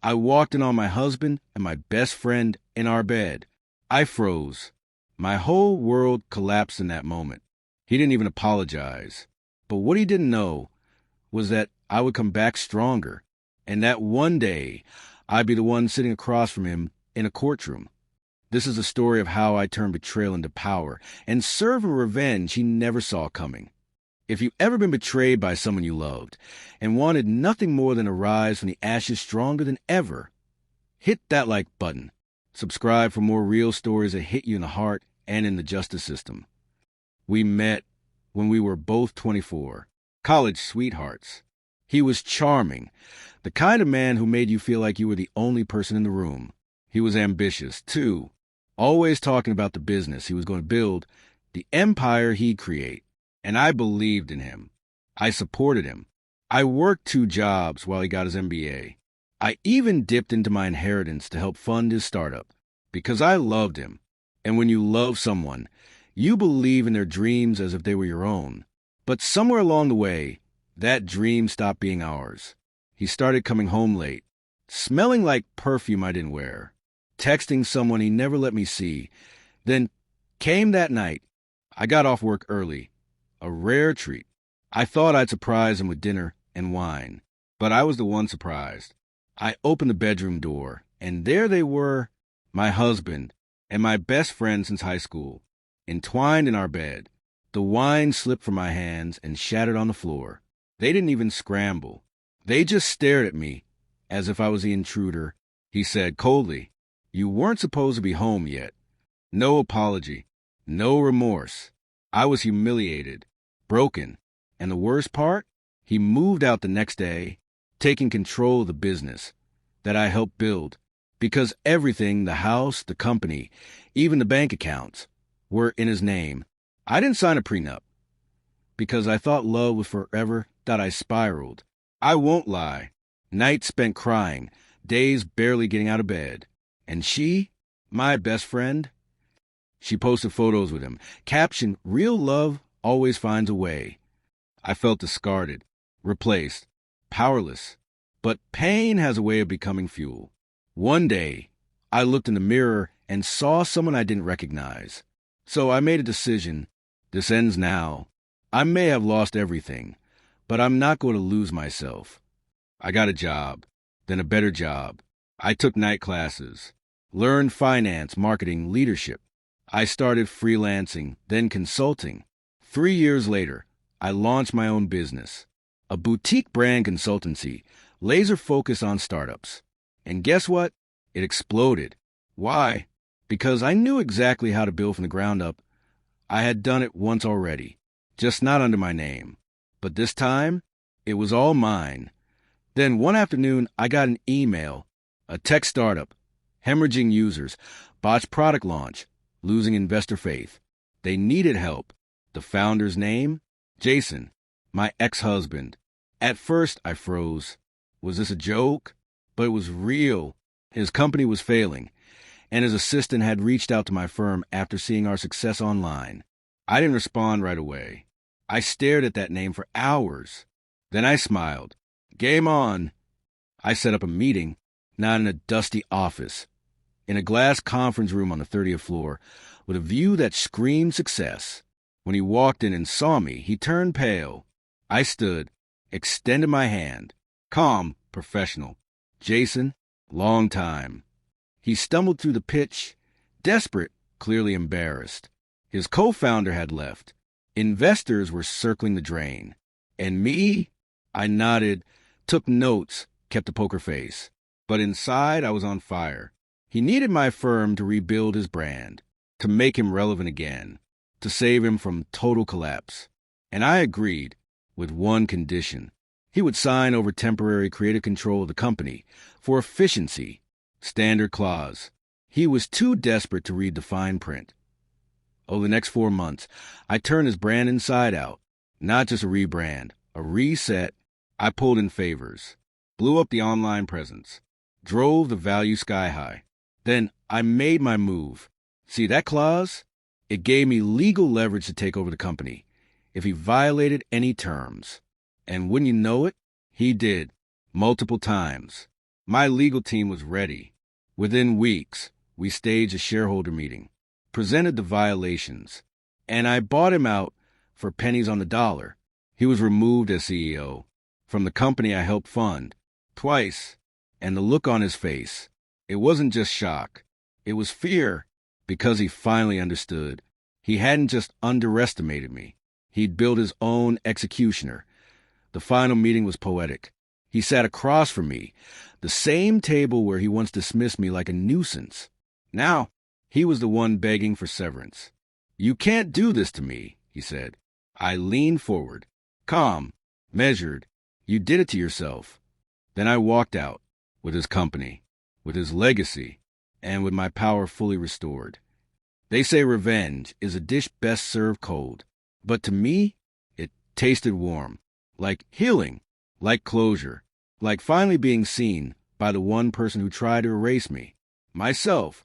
I walked in on my husband and my best friend in our bed. I froze. My whole world collapsed in that moment. He didn't even apologize. But what he didn't know was that I would come back stronger, and that one day I'd be the one sitting across from him in a courtroom. This is a story of how I turned betrayal into power and served a revenge he never saw coming. If you've ever been betrayed by someone you loved and wanted nothing more than to rise from the ashes stronger than ever, hit that like button. Subscribe for more real stories that hit you in the heart and in the justice system. We met when we were both 24, college sweethearts. He was charming, the kind of man who made you feel like you were the only person in the room. He was ambitious, too, always talking about the business he was going to build, the empire he'd create. And I believed in him. I supported him. I worked 2 jobs while he got his MBA. I even dipped into my inheritance to help fund his startup because I loved him. And when you love someone, you believe in their dreams as if they were your own. But somewhere along the way, that dream stopped being ours. He started coming home late, smelling like perfume I didn't wear, texting someone he never let me see. Then came that night. I got off work early. A rare treat. I thought I'd surprise him with dinner and wine, but I was the one surprised. I opened the bedroom door, and there they were, my husband and my best friend since high school, entwined in our bed. The wine slipped from my hands and shattered on the floor. They didn't even scramble. They just stared at me as if I was the intruder. He said coldly, "You weren't supposed to be home yet." No apology, no remorse. I was humiliated, broken, and the worst part, he moved out the next day, taking control of the business that I helped build, because everything, the house, the company, even the bank accounts, were in his name. I didn't sign a prenup, because I thought love was forever, that I spiraled. I won't lie. Nights spent crying, days barely getting out of bed. And she, my best friend, she posted photos with him, captioned, "Real love always finds a way." I felt discarded, replaced, powerless. But pain has a way of becoming fuel. One day, I looked in the mirror and saw someone I didn't recognize. So I made a decision. This ends now. I may have lost everything, but I'm not going to lose myself. I got a job, then a better job. I took night classes, learned finance, marketing, leadership. I started freelancing, then consulting. 3 years later, I launched my own business, a boutique brand consultancy, laser focused on startups. And guess what? It exploded. Why? Because I knew exactly how to build from the ground up. I had done it once already, just not under my name. But this time, it was all mine. Then one afternoon, I got an email, a tech startup, hemorrhaging users, botched product launch, losing investor faith. They needed help. The founder's name? Jason, my ex-husband. At first, I froze. Was this a joke? But it was real. His company was failing, and his assistant had reached out to my firm after seeing our success online. I didn't respond right away. I stared at that name for hours. Then I smiled. Game on. I set up a meeting, not in a dusty office, in a glass conference room on the 30th floor, with a view that screamed success. When he walked in and saw me, he turned pale. I stood, extended my hand. Calm, professional. Jason, long time. He stumbled through the pitch, desperate, clearly embarrassed. His co-founder had left. Investors were circling the drain. And me? I nodded, took notes, kept a poker face. But inside, I was on fire. He needed my firm to rebuild his brand, to make him relevant again, to save him from total collapse. And I agreed, with one condition. He would sign over temporary creative control of the company for efficiency. Standard clause. He was too desperate to read the fine print. Over the next 4 months, I turned his brand inside out. Not just a rebrand, a reset. I pulled in favors, blew up the online presence, drove the value sky high. Then I made my move. See that clause? It gave me legal leverage to take over the company if he violated any terms. And wouldn't you know it, he did, multiple times. My legal team was ready. Within weeks, we staged a shareholder meeting, presented the violations, and I bought him out for pennies on the dollar. He was removed as CEO from the company I helped fund twice, and the look on his face, it wasn't just shock. It was fear, because he finally understood. He hadn't just underestimated me. He'd built his own executioner. The final meeting was poetic. He sat across from me, the same table where he once dismissed me like a nuisance. Now, he was the one begging for severance. "You can't do this to me," he said. I leaned forward, calm, measured. "You did it to yourself." Then I walked out, with his company, with his legacy, and with my power fully restored. They say revenge is a dish best served cold, but to me, it tasted warm, like healing, like closure, like finally being seen by the one person who tried to erase me, myself.